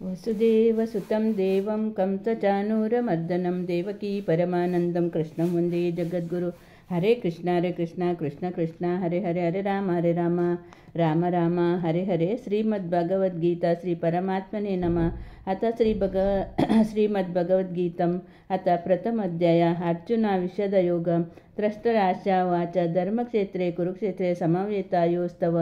वसुदेवसुतं देवं कंसचाणूरमर्दनं देवकी परमानन्दं कृष्णं वन्दे जगद्गुरु। हरे कृष्णा कृष्ण कृष्ण हरे हरे हरे राम राम राम हरे हरे। श्रीमद्भगवद्गीता श्री परमात्मने नमः। अथ श्रीमद्भगवद्गीतम् अथ प्रथम अध्याय। अर्जुन विशदयोग। त्रष्टराशावाच धर्मक्षेत्रे कुरुक्षेत्रे समवेतायोस्तव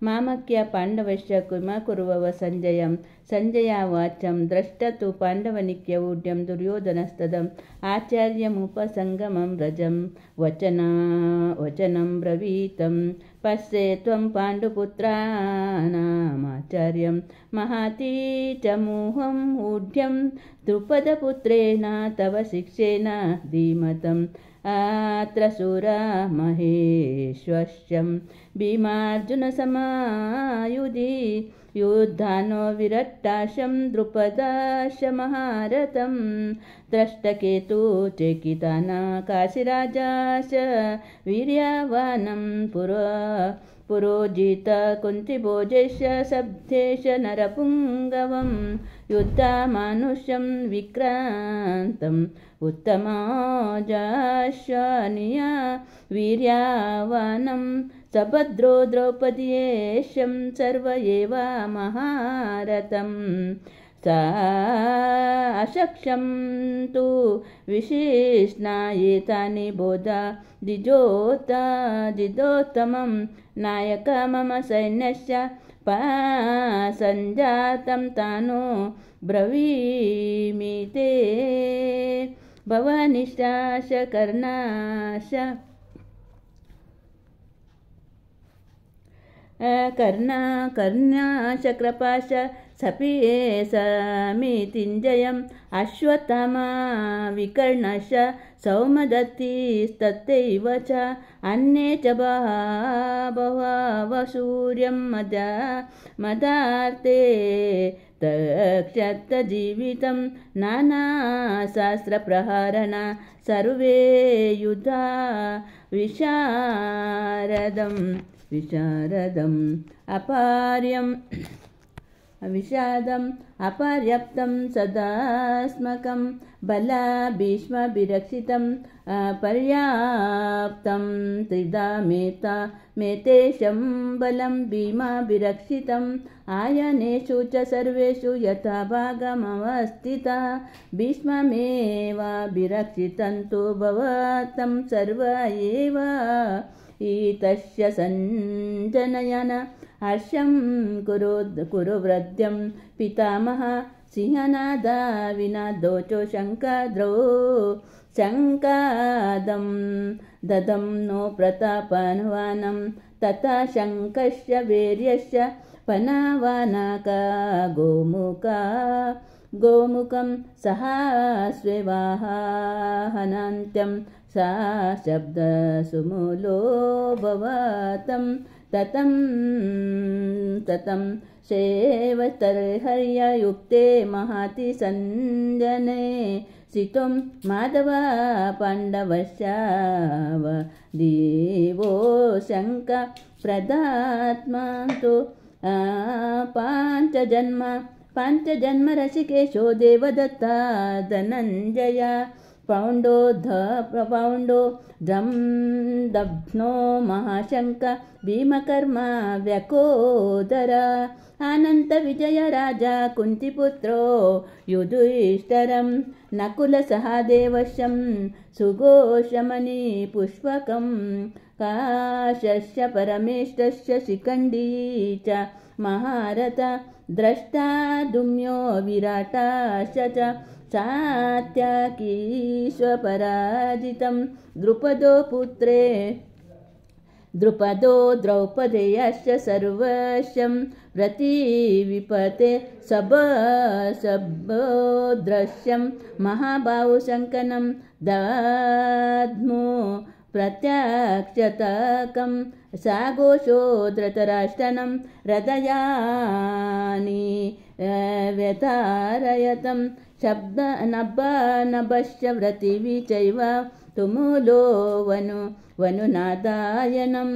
मामक्य पाण्डवश्च किमकुर्वव संजय। संजयावाचं द्रष्टतु पाण्डवनिक्यवूढ्यं दुर्योधनस्तदम् आचार्यमुपसङ्गमं व्रजं वचनं ब्रवीतं पश्ये त्वं पाण्डुपुत्राणामाचार्यं महातीचमूहं ऊढ्यं द्रुपदपुत्रेण तव शिक्षेण धीमतम् अत्र शूरा महेश्वश्चं भीमार्जुनसमायुधि युद्धानो विरट्टाशं द्रुपदाश महारथं द्रष्टकेतु चेकिताना काशीराजाश वीर्यवानं पुरोजित कुन्तिभोजेश शब्देश नरपुङ्गवं युद्धमानुष्यं विक्रान्तम् उत्तमोजाश्वनिया वीर्यवानं सभद्रो द्रौपदीयेशं सर्व एव महारथं सा अशक्ष्यं तु विशिष्णायेतानि बोधा द्विजोत्तमं नायक मम सैन्यस्य सञ्जातं तानो ब्रवीमि ते भवनिशाश कर्णाश कर्णाशकृपाश समितिञ्जयम् अश्वत्थामा विकर्णश सौमदत्तिस्तथैव च अन्ये च बहवः सूर्यं मदार्ते तक्षत्तजीवितं नानाशास्त्रप्रहारण सर्वे युधा विशारदम् विषादम् अपर्याप्तं सदास्मकं बला भीष्मभिरक्षितं पर्याप्तं त्रिधा मेतेशं बलं भीमाभिरक्षितम् आयनेषु च सर्वेषु यथा भागमवस्थिता भीष्ममेवाभिरक्षितं तु भवतं सर्व एव ईतस्य सञ्जनयन हर्षं कुरु वृद्ध्यं पितामह सिंहनादा विनादोचो शङ्कादं ददं नो प्रतापवानं तथा शङ्कस्य वीर्यस्य पनावानाका गोमुखं सहास्वेवाहनान्त्यं सा शब्दसुमूलो भवतं ततं सेवतर्हर्ययुक्ते महाति सञ्जने सितुं माधव पाण्डवश्चाव देवो शङ्क प्रदात्मा तु पाञ्चजन्म रसिकेशो देवदत्ता धनञ्जय पौण्डो दब्नो महाशङ्क भीमकर्मा व्यकोदर अनन्त विजय राजा कुन्तिपुत्रो युधिष्ठिरं नकुलसहदेवशं सुघोषमणि पुष्पकं काशस्य परमेष्टस्य शिखण्डी च महारथ द्रष्टा दुम्यो विराटाश्च सात्यकीश्वपराजितं द्रुपदो द्रौपदेयश्च सर्वस्यं प्रतिविपते सबोदृश्यं महाबाहुशङ्कनं दद्मो प्रत्यक्षतकं साघोषो धृतराष्ट्रनं हृदयानि व्यतारयतं शब्दनभश्च व्रतिवि चैव तुमुलो वनुनादायनम्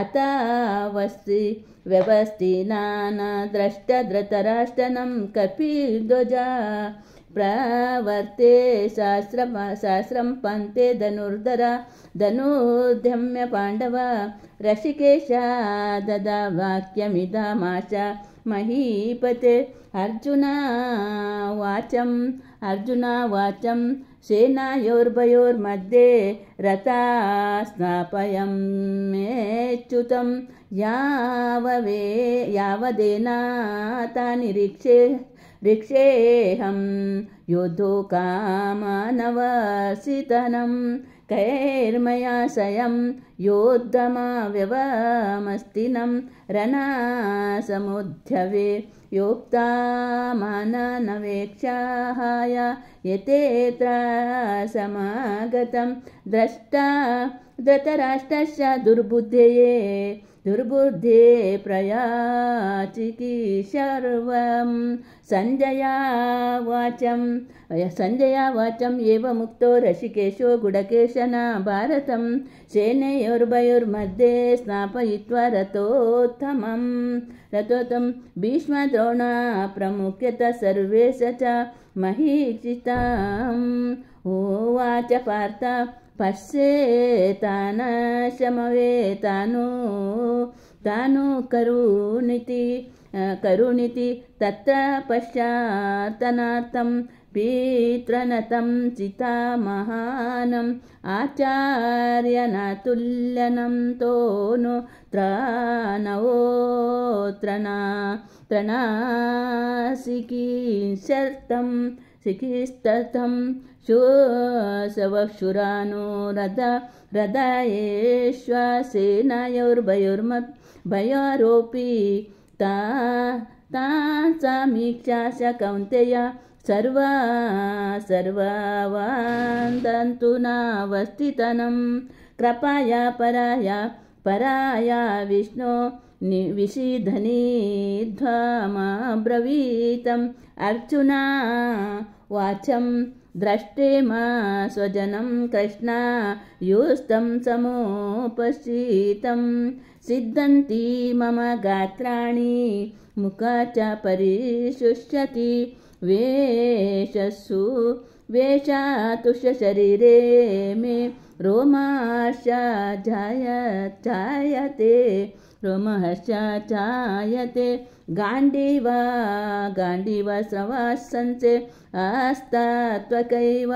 अतावस्ति व्यवस्थिनान द्रष्टधृतराष्ट्रनं कपिध्वजा प्रवर्ते सहस्रं पन्ते धनुर्धम्य पाण्डव ऋषिकेशा ददा वाक्यमिदमाश महीपते अर्जुनावाचं सेनायोर्भयोर्मध्ये रथा स्नापयं मेच्युतं यावदेनातानि ऋक्षेऽहं योद्धुकामानवसितनं कैर्मया स्वयं योद्धमाव्यवमस्तिनं रणासमुद्यवे योक्तामाननवेक्षाहाय यतेऽत्र समागतं धृतराष्ट्रस्य दुर्बुद्धे प्रयाचिकी सर्वं सञ्जयावाचं एवमुक्तो ऋषिकेशो गुडकेशना भारतं सेनयोर्भयोर्मध्ये स्नापयित्वा रथोत्तमं भीष्मद्रोणा प्रमुख्यतः सर्वे च महीक्षिताम् उवाच पार्थ पश्येतान शमवेतानु करुणिति तत्र पश्चात्तनार्थं पितृनतं चितामहानम् आचार्यनातुल्यनं तोनु त्रणासिकीशर्तं सिकिस्तर्थं रदायेष्वसेनायोर्भयोरोऽपि तासामीक्षाश्च कौन्तेय सर्वावान्दन्तु नावस्थितनं कृपया पराया विष्णो विषीधनिध्वमब्रवीतम् अर्जुना वाचं द्रष्टेमा स्वजनं कृष्णा युस्तं समुपस्थितं सिद्धन्ति मम गात्राणि मुखा च परिशुष्यति वेषातुष शरीरे मे रोमहर्षाचायते गाण्डीव स्रवसंसे अस्तात्वकैव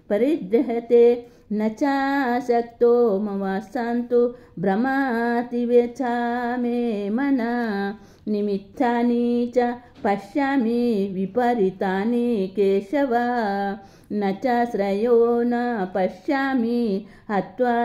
परिदृहते न चाशक्तो मवासान्तु भ्रमातिवेच्छा मे मना निमित्तानि च पश्यामि विपरीतानि केशव न च श्रेयो न पश्यामि हत्वा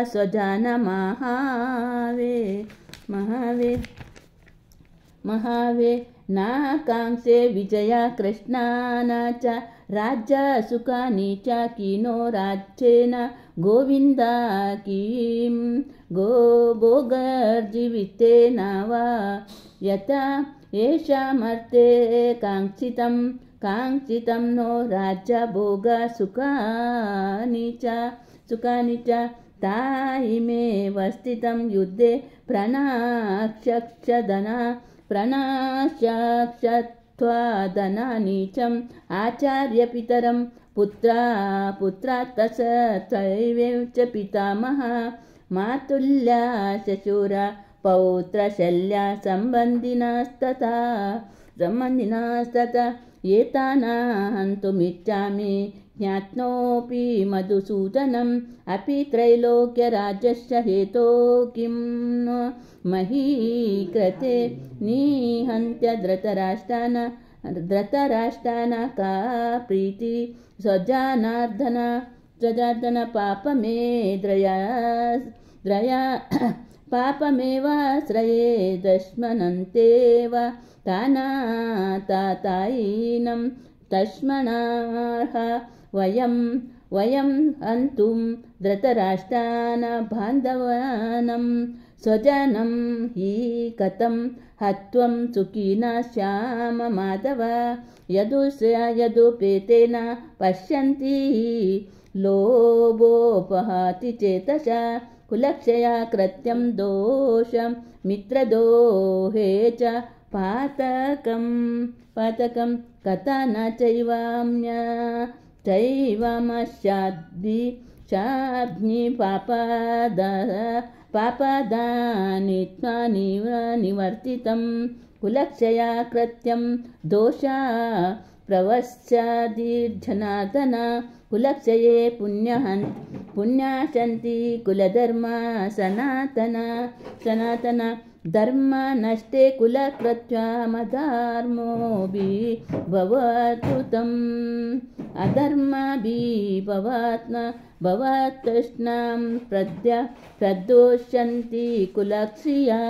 महावे नाकांक्षे विजया कृष्णान च राज्यसुखानि च किनो राज्येन गोविन्द किं भोगर्जीवितेन वा यथा येषामर्थे काङ्क्षितं नो राज्यभोगसुखानि च ताहिमेव स्थितं युद्धे प्रणाक्षत्वादनानि च आचार्यपितरं पुत्रा तथैव च पितामहा मातुल्या शशुर पौत्रशल्या सम्बन्धिनस्तथा एतानाहन्तुमिच्छामि ज्ञात्नोऽपि मधुसूदनम् अपि त्रैलोक्यराज्यस्य हेतो किं महीकृते निहन्त्य धृतराष्ट्रान् का प्रीति स्वजनार्दन पापमेव श्रये दश्मनन्तेव तानातायिनं तस्मनार्ह वयं हन्तुं धृतराष्ट्रान् बान्धवानं स्वजनं हि कथं हत्वं सुखिनः श्याम माधव यदुपेतेन पश्यन्ति लोभोपहति चेतसा कुलक्षया कृत्यं दोषं मित्रदोहे च पातकं कथा न चैवामस्याद्भि पापादानि निवर्तितं कुलक्षया कृत्यं दोषा प्रवस्यादिर्जनार्दन कुलक्षये पुण्याशन्ति कुलधर्मा सनातन धर्म नष्टे कुलकृत्यामधर्मोऽपि भवतु तम् भवतृष्णां प्रदोष्यन्ति कुलक्षया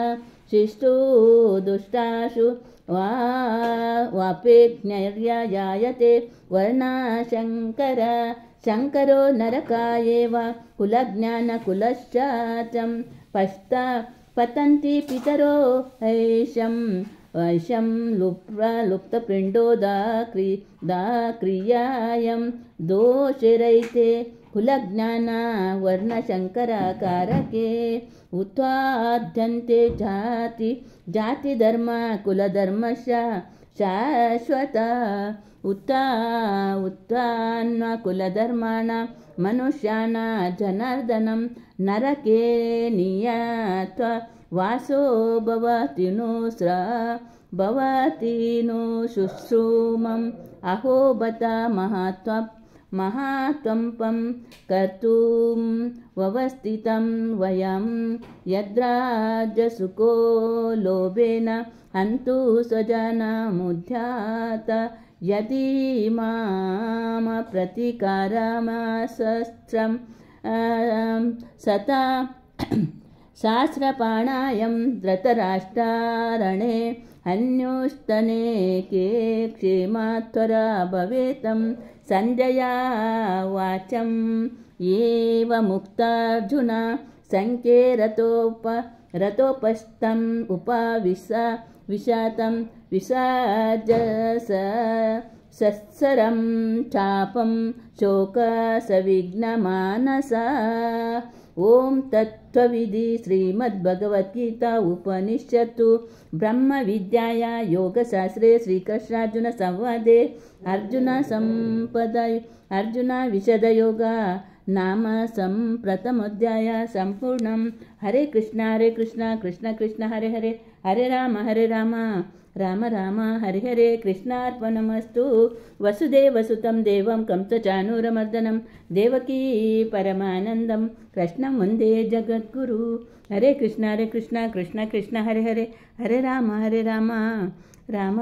शिष्टो दुष्टाशु वापेज्ञर्यायते वर्णाशङ्करो नरकायेव कुलज्ञानकुलश्चाचं पतन्ति पितरो ऐशं लुप्तपिण्डो दाक्रियायं दोषरहिते कुलज्ञाना वर्णशङ्करकारके उत्पाद्यन्ते जातिधर्म कुलधर्मस्य शाश्वत उत्तान्न कुलधर्माणां मनुष्याणां जनार्दनं नरके नियत्वा वासो भवति नु शुश्रूमम् अहो बत महात्वं कर्तुं व्यवस्थितं वयं यद्राजसुको लोभेन हन्तु स्वजनमुद्यात यदि माम प्रतिकारमशस्त्रं सता सहस्रपाणायं धृतराष्ट्रारणे अन्योस्तने के क्षेमात्वरा भवेतं संजया वाचम् एव मुक्तार्जुन संख्ये रतोपस्थम् विषातं सत्सरं चापं शोकसविघ्नमानसा ओम तत्त्वविधि श्रीमद्भगवद्गीता उपनिषत्तु ब्रह्म विद्याया योगशास्त्रे श्रीकृष्णार्जुन संवादे अर्जुन विशदयोग नाम प्रथमोऽध्याय संपूर्णं। हरे कृष्ण कृष्ण कृष्ण हरे हरे हरे राम राम राम हरे हरे कृष्णार्पणमस्तु। वसुदेवसुतं देवं कंसचाणूरमर्दनं देवकी परमानन्दं कृष्णं वन्दे जगद्गुरु। हरे कृष्ण कृष्ण कृष्ण हरे हरे हरे राम राम